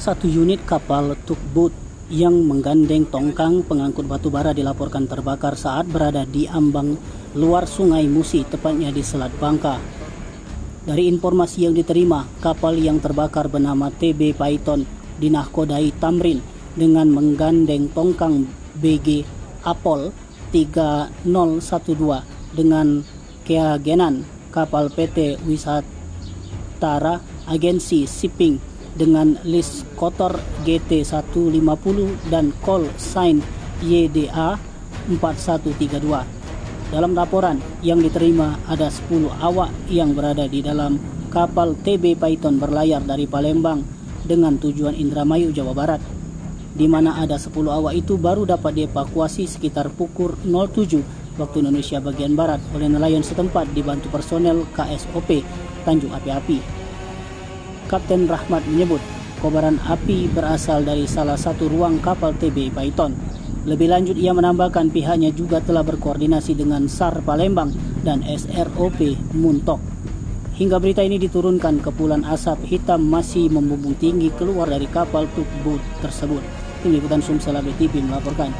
satu unit kapal tugboat yang menggandeng tongkang pengangkut batu bara dilaporkan terbakar saat berada di ambang luar Sungai Musi, tepatnya di Selat Bangka. Dari informasi yang diterima, kapal yang terbakar bernama TB Python dinahkodai Tamrin dengan menggandeng tongkang BG Apol 3012 dengan keagenan kapal PT Wisatara Agensi Shipping dengan list kotor GT 150 dan call sign YDA 4132. Dalam laporan yang diterima, ada 10 awak yang berada di dalam kapal TB Python berlayar dari Palembang dengan tujuan Indramayu, Jawa Barat, di mana ada 10 awak itu baru dapat dievakuasi sekitar pukul 07 waktu Indonesia bagian Barat oleh nelayan setempat dibantu personel KSOP Tanjung Api-Api. Kapten Rahmat menyebut kobaran api berasal dari salah satu ruang kapal TB Python. Lebih lanjut, ia menambahkan pihaknya juga telah berkoordinasi dengan SAR Palembang dan SROP Muntok. Hingga berita ini diturunkan, kepulan asap hitam masih membumbung tinggi keluar dari kapal tugboat tersebut. Tim Liputan Sumsel TV melaporkan.